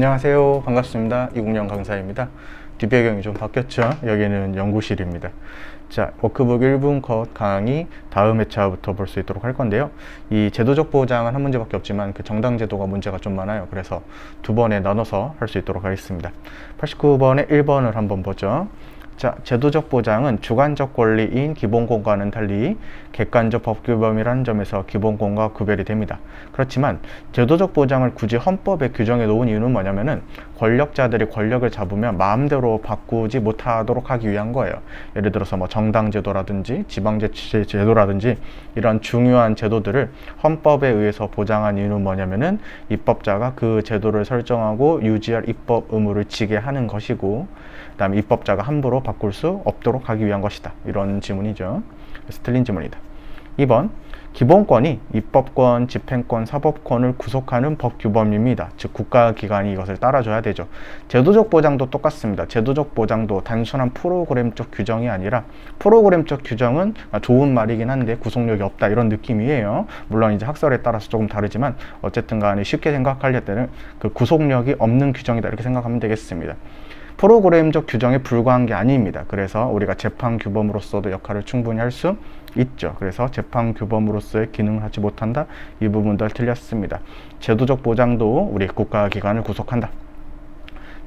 안녕하세요. 반갑습니다. 이국영 강사입니다. 뒷배경이 좀 바뀌었죠? 여기는 연구실입니다. 자, 워크북 1분 컷 강의 다음 회차부터 볼 수 있도록 할 건데요. 이 제도적 보장은 한 문제밖에 없지만 그 정당 제도가 문제가 좀 많아요. 그래서 두 번에 나눠서 할 수 있도록 하겠습니다. 89번에 1번을 한번 보죠. 자, 제도적 보장은 주관적 권리인 기본권과는 달리 객관적 법규범이라는 점에서 기본권과 구별이 됩니다. 그렇지만 제도적 보장을 굳이 헌법에 규정해 놓은 이유는 뭐냐면은 권력자들이 권력을 잡으면 마음대로 바꾸지 못하도록 하기 위한 거예요. 예를 들어서 뭐 정당제도라든지 지방자치제도라든지 이런 중요한 제도들을 헌법에 의해서 보장한 이유는 뭐냐면은 입법자가 그 제도를 설정하고 유지할 입법 의무를 지게 하는 것이고, 그 다음에 입법자가 함부로 바꿀 수 없도록 하기 위한 것이다. 이런 지문이죠. 그래서 틀린 지문이다. 2번, 기본권이 입법권, 집행권, 사법권을 구속하는 법규범입니다. 즉 국가기관이 이것을 따라줘야 되죠. 제도적 보장도 똑같습니다. 제도적 보장도 단순한 프로그램적 규정이 아니라, 프로그램적 규정은 좋은 말이긴 한데 구속력이 없다 이런 느낌이에요. 물론 이제 학설에 따라서 조금 다르지만 어쨌든 간에 쉽게 생각할 때는 그 구속력이 없는 규정이다 이렇게 생각하면 되겠습니다. 프로그램적 규정에 불과한 게 아닙니다. 그래서 우리가 재판규범으로서도 역할을 충분히 할 수 있죠. 그래서 재판규범으로서의 기능을 하지 못한다. 이 부분도 틀렸습니다. 제도적 보장도 우리 국가기관을 구속한다.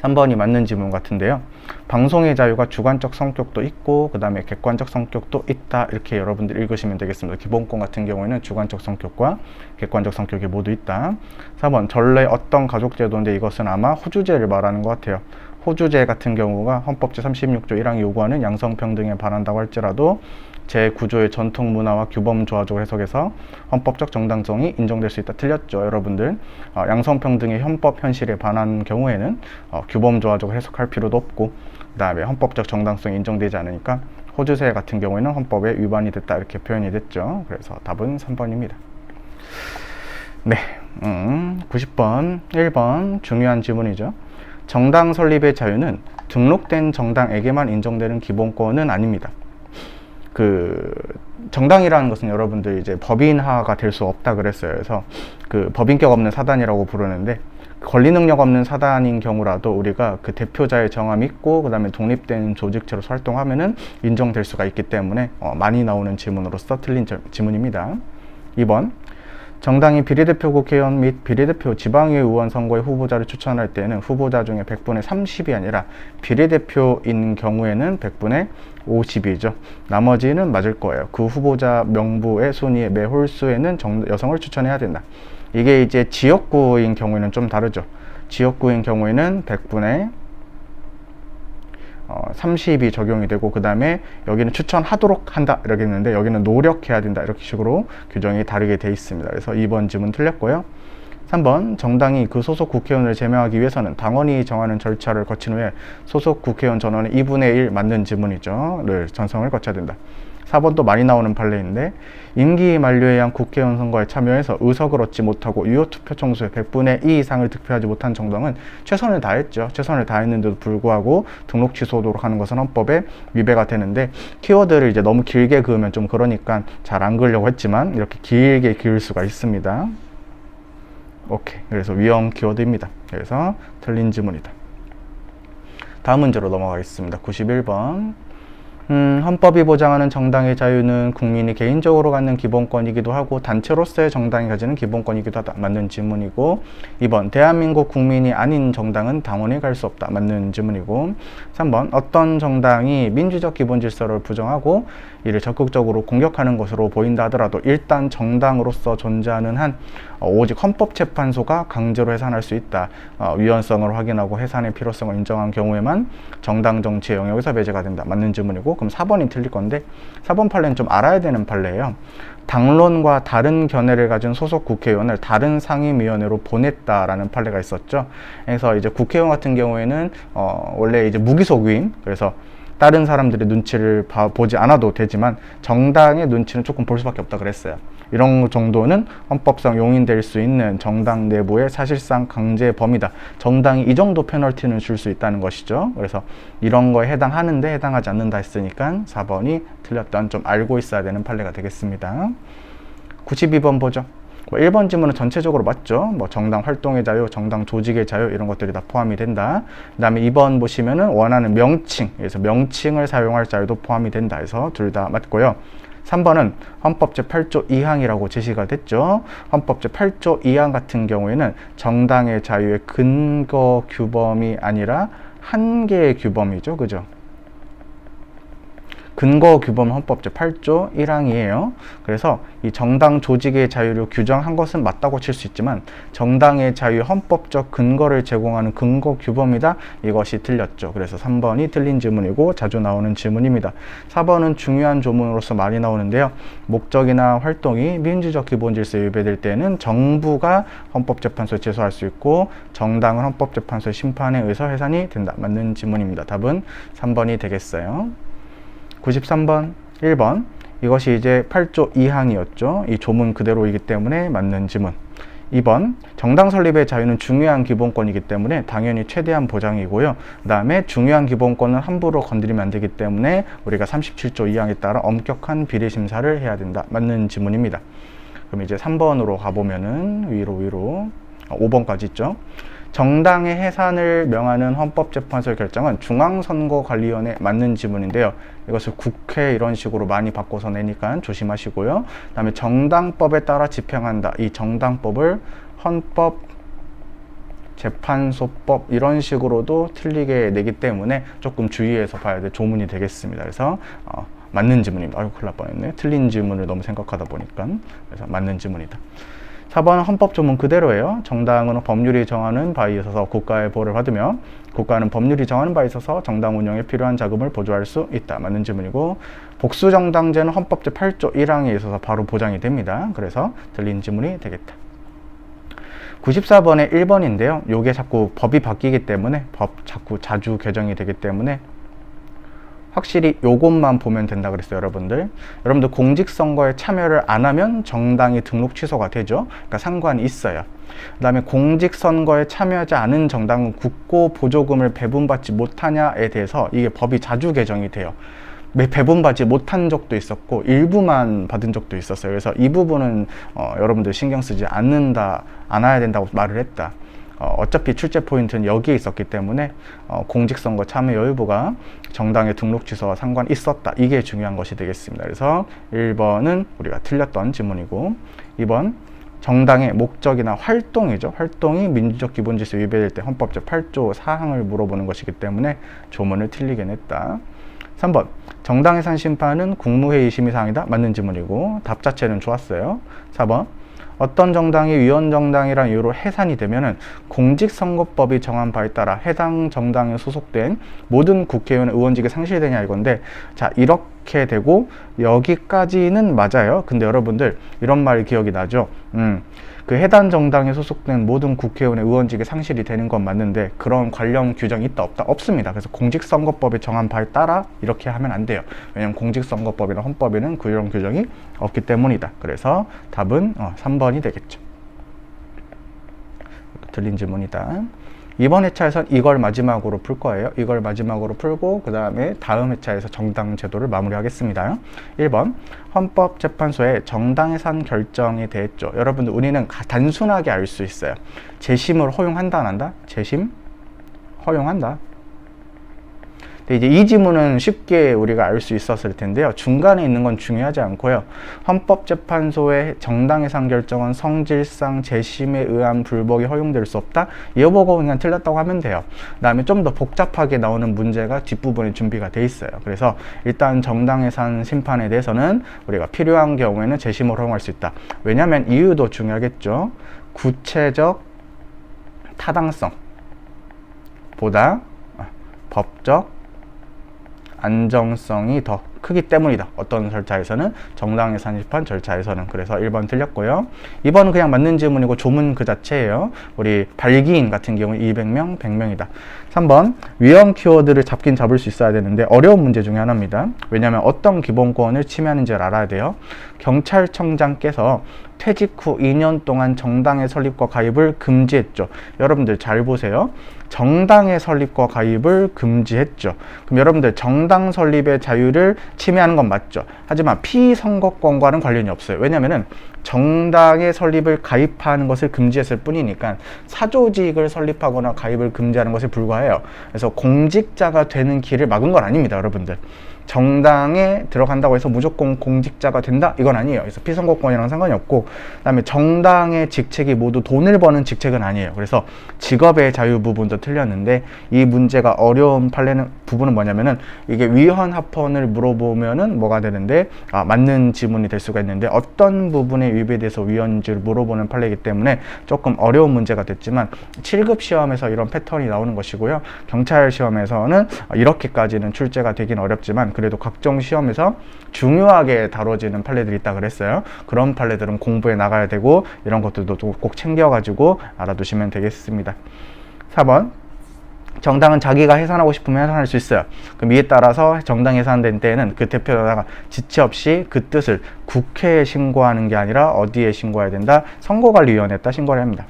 3번이 맞는 지문 같은데요. 방송의 자유가 주관적 성격도 있고 그 다음에 객관적 성격도 있다. 이렇게 여러분들 읽으시면 되겠습니다. 기본권 같은 경우에는 주관적 성격과 객관적 성격이 모두 있다. 4번 전래 어떤 가족제도인데 이것은 아마 호주제를 말하는 것 같아요. 호주제 같은 경우가 헌법 제36조 1항이 요구하는 양성평등에 반한다고 할지라도 제9조의 전통 문화와 규범 조화적으로 해석해서 헌법적 정당성이 인정될 수 있다. 틀렸죠, 여러분들. 양성평등의 헌법 현실에 반한 경우에는 규범 조화적으로 해석할 필요도 없고, 그 다음에 헌법적 정당성이 인정되지 않으니까 호주제 같은 경우에는 헌법에 위반이 됐다 이렇게 표현이 됐죠. 그래서 답은 3번입니다. 네, 90번 1번 중요한 지문이죠. 정당 설립의 자유는 등록된 정당에게만 인정되는 기본권은 아닙니다. 그 정당이라는 것은 여러분들 이제 법인화가 될 수 없다 그랬어요. 그래서 그 법인격 없는 사단이라고 부르는데, 권리 능력 없는 사단인 경우라도 우리가 그 대표자의 정함이 있고 그 다음에 독립된 조직체로서 활동하면은 인정될 수가 있기 때문에 많이 나오는 지문으로서 틀린 지문입니다. 2번, 정당이 비례대표 국회의원 및 비례대표 지방의회 의원 선거에 후보자를 추천할 때는 후보자 중에 100분의 30이 아니라 비례대표인 경우에는 100분의 50이죠. 나머지는 맞을 거예요. 그 후보자 명부의 순위의 매 홀수에는 여성을 추천해야 된다. 이게 이제 지역구인 경우에는 좀 다르죠. 지역구인 경우에는 100분의 30이 적용이 되고, 그 다음에 여기는 추천하도록 한다 이렇게 했는데 여기는 노력해야 된다 이렇게 식으로 규정이 다르게 돼 있습니다. 그래서 2번 지문 틀렸고요. 3번, 정당이 그 소속 국회의원을 제명하기 위해서는 당원이 정하는 절차를 거친 후에 소속 국회의원 전원의 2분의 1 맞는 지문이죠. 전성을 거쳐야 된다. 4번도 많이 나오는 판례인데, 임기 만료에 의한 국회의원 선거에 참여해서 의석을 얻지 못하고 유효투표 총수의 100분의 2 이상을 득표하지 못한 정당은 최선을 다했죠. 최선을 다했는데도 불구하고 등록 취소하도록 하는 것은 헌법에 위배가 되는데, 키워드를 이제 너무 길게 그으면 좀 그러니까 잘 안 그으려고 했지만 이렇게 길게 그을 수가 있습니다. 오케이. 그래서 위험 키워드입니다. 그래서 틀린 지문이다. 다음 문제로 넘어가겠습니다. 91번. 헌법이 보장하는 정당의 자유는 국민이 개인적으로 갖는 기본권이기도 하고 단체로서의 정당이 가지는 기본권이기도 하다. 맞는 지문이고, 2번, 대한민국 국민이 아닌 정당은 당원이 갈 수 없다. 맞는 지문이고, 3번, 어떤 정당이 민주적 기본 질서를 부정하고 이를 적극적으로 공격하는 것으로 보인다 하더라도 일단 정당으로서 존재하는 한 오직 헌법재판소가 강제로 해산할 수 있다. 위헌성을 확인하고 해산의 필요성을 인정한 경우에만 정당 정치의 영역에서 배제가 된다. 맞는 지문이고, 그럼 4번이 틀릴 건데, 4번 판례는 좀 알아야 되는 판례예요. 당론과 다른 견해를 가진 소속 국회의원을 다른 상임위원회로 보냈다라는 판례가 있었죠. 그래서 이제 국회의원 같은 경우에는 원래 이제 무기속 위임, 그래서 다른 사람들의 눈치를 보지 않아도 되지만 정당의 눈치는 조금 볼 수밖에 없다 그랬어요. 이런 정도는 헌법상 용인될 수 있는 정당 내부의 사실상 강제 범위다. 정당이 이 정도 페널티는 줄 수 있다는 것이죠. 그래서 이런 거에 해당하는데 해당하지 않는다 했으니까 4번이 틀렸던, 좀 알고 있어야 되는 판례가 되겠습니다. 92번 보죠. 뭐 1번 지문은 전체적으로 맞죠. 뭐 정당 활동의 자유, 정당 조직의 자유 이런 것들이 다 포함이 된다. 그 다음에 2번 보시면은 원하는 명칭, 그래서 명칭을 사용할 자유도 포함이 된다 해서 둘 다 맞고요. 3번은 헌법 제8조 2항이라고 제시가 됐죠. 헌법 제8조 2항 같은 경우에는 정당의 자유의 근거 규범이 아니라 한계의 규범이죠. 그죠? 근거 규범 헌법 제8조 1항이에요. 그래서 이 정당 조직의 자유를 규정한 것은 맞다고 칠 수 있지만 정당의 자유 헌법적 근거를 제공하는 근거 규범이다. 이것이 틀렸죠. 그래서 3번이 틀린 지문이고 자주 나오는 지문입니다. 4번은 중요한 조문으로서 많이 나오는데요. 목적이나 활동이 민주적 기본질서에 위배될 때는 정부가 헌법재판소에 제소할 수 있고 정당은 헌법재판소의 심판에 의해서 해산이 된다. 맞는 지문입니다. 답은 3번이 되겠어요. 93번 1번 이것이 이제 8조 2항이었죠. 이 조문 그대로이기 때문에 맞는 지문. 2번 정당 설립의 자유는 중요한 기본권이기 때문에 당연히 최대한 보장이고요. 그 다음에 중요한 기본권은 함부로 건드리면 안 되기 때문에 우리가 37조 2항에 따라 엄격한 비례 심사를 해야 된다. 맞는 지문입니다. 그럼 이제 3번으로 가보면은 위로 5번까지 있죠. 정당의 해산을 명하는 헌법재판소의 결정은 중앙선거관리위원회 맞는 지문인데요. 이것을 국회 이런 식으로 많이 바꿔서 내니까 조심하시고요. 그 다음에 정당법에 따라 집행한다. 이 정당법을 헌법재판소법 이런 식으로도 틀리게 내기 때문에 조금 주의해서 봐야 될 조문이 되겠습니다. 그래서 맞는 지문입니다. 아이고 큰일 날 뻔했네. 틀린 지문을 너무 생각하다 보니까. 그래서 맞는 지문이다. 4번은 헌법 조문 그대로예요. 정당은 법률이 정하는 바에 있어서 국가의 보호를 받으며 국가는 법률이 정하는 바에 있어서 정당 운영에 필요한 자금을 보조할 수 있다. 맞는 지문이고 복수정당제는 헌법 제8조 1항에 있어서 바로 보장이 됩니다. 그래서 틀린 지문이 되겠다. 94번에 1번인데요. 요게 자꾸 법이 바뀌기 때문에 자꾸 자주 개정이 되기 때문에 확실히 요것만 보면 된다 그랬어요. 여러분들 공직선거에 참여를 안 하면 정당이 등록 취소가 되죠. 그러니까 상관이 있어요. 그 다음에 공직선거에 참여하지 않은 정당은 국고 보조금을 배분받지 못하냐에 대해서 이게 법이 자주 개정이 돼요. 배분받지 못한 적도 있었고 일부만 받은 적도 있었어요. 그래서 이 부분은 여러분들 신경 쓰지 않아야 된다고 말을 했다. 어차피 출제 포인트는 여기에 있었기 때문에 공직선거 참여 여부가 정당의 등록 취소와 상관이 있었다. 이게 중요한 것이 되겠습니다. 그래서 1번은 우리가 틀렸던 지문이고 2번 정당의 목적이나 활동이죠. 활동이 민주적 기본질서 위배될 때 헌법 제8조 4항을 물어보는 것이기 때문에 조문을 틀리게 냈다. 3번 정당 해산 심판은 국무회의 심의사항이다. 맞는 지문이고 답 자체는 좋았어요. 4번 어떤 정당이 위헌정당이라는 이유로 해산이 되면은 공직선거법이 정한 바에 따라 해당 정당에 소속된 모든 국회의원 의원직이 상실되냐 이건데, 자 이렇게 되고 여기까지는 맞아요. 근데 여러분들 이런 말이 기억이 나죠. 그 해당 정당에 소속된 모든 국회의원의 의원직이 상실이 되는 건 맞는데 그런 관련 규정이 있다 없다? 없습니다. 그래서 공직선거법이 정한 바에 따라 이렇게 하면 안 돼요. 왜냐하면 공직선거법이나 헌법에는 그런 규정이 없기 때문이다. 그래서 답은 3번이 되겠죠. 틀린 질문이다. 이번 회차에선 이걸 마지막으로 풀 거예요. 이걸 마지막으로 풀고 그 다음에 다음 회차에서 정당 제도를 마무리하겠습니다. 1번 헌법재판소의 정당해산 결정에 대했죠. 여러분들 우리는 단순하게 알 수 있어요. 재심을 허용한다 안 한다? 재심 허용한다. 근데 이제 이 지문은 쉽게 우리가 알 수 있었을 텐데요. 중간에 있는 건 중요하지 않고요. 헌법재판소의 정당해산 결정은 성질상 재심에 의한 불복이 허용될 수 없다. 이거 보고 그냥 틀렸다고 하면 돼요. 그 다음에 좀 더 복잡하게 나오는 문제가 뒷부분에 준비가 돼 있어요. 그래서 일단 정당해산 심판에 대해서는 우리가 필요한 경우에는 재심을 허용할 수 있다. 왜냐하면 이유도 중요하겠죠. 구체적 타당성 보다 법적 안정성이 더 크기 때문이다. 어떤 절차에서는 정당해산 심판 절차에서는. 그래서 1번 틀렸고요. 2번은 그냥 맞는 질문이고 조문 그 자체예요. 우리 발기인 같은 경우 200명, 100명이다. 3번 위헌 키워드를 잡긴 잡을 수 있어야 되는데 어려운 문제 중에 하나입니다. 왜냐하면 어떤 기본권을 침해하는지를 알아야 돼요. 경찰청장께서 퇴직 후 2년 동안 정당의 설립과 가입을 금지했죠. 여러분들 잘 보세요. 정당의 설립과 가입을 금지했죠. 그럼 여러분들 정당 설립의 자유를 침해하는 건 맞죠. 하지만 피선거권과는 관련이 없어요. 왜냐하면 정당의 설립을 가입하는 것을 금지했을 뿐이니까 사조직을 설립하거나 가입을 금지하는 것에 불과해요. 그래서 공직자가 되는 길을 막은 건 아닙니다, 여러분들. 정당에 들어간다고 해서 무조건 공직자가 된다? 이건 아니에요. 그래서 피선거권이랑 상관이 없고, 그다음에 정당의 직책이 모두 돈을 버는 직책은 아니에요. 그래서 직업의 자유 부분도 틀렸는데, 이 문제가 어려운 부분은 뭐냐면은 이게 위헌 합헌을 물어보면은 뭐가 되는데, 맞는 지문이 될 수가 있는데 어떤 부분에 위배돼서 위헌인지를 물어보는 판례이기 때문에 조금 어려운 문제가 됐지만 7급 시험에서 이런 패턴이 나오는 것이고요. 경찰 시험에서는 이렇게까지는 출제가 되긴 어렵지만 그래도 각종 시험에서 중요하게 다뤄지는 판례들이 있다 그랬어요. 그런 판례들은 공부해 나가야 되고 이런 것들도 꼭 챙겨가지고 알아두시면 되겠습니다. 4번, 정당은 자기가 해산하고 싶으면 해산할 수 있어요. 그럼 이에 따라서 정당 해산된 때에는 그 대표자가 지체 없이 그 뜻을 국회에 신고하는 게 아니라 어디에 신고해야 된다? 선거관리위원회에다 신고를 합니다.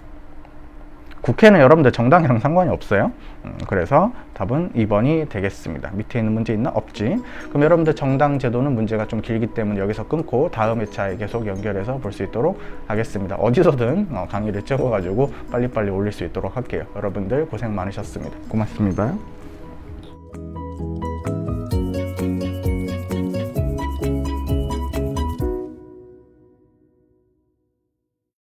국회는 여러분들 정당이랑 상관이 없어요. 그래서 답은 2번이 되겠습니다. 밑에 있는 문제 있나? 없지. 그럼 여러분들 정당 제도는 문제가 좀 길기 때문에 여기서 끊고 다음 회차에 계속 연결해서 볼 수 있도록 하겠습니다. 어디서든 강의를 찍어가지고 빨리빨리 올릴 수 있도록 할게요. 여러분들 고생 많으셨습니다. 고맙습니다.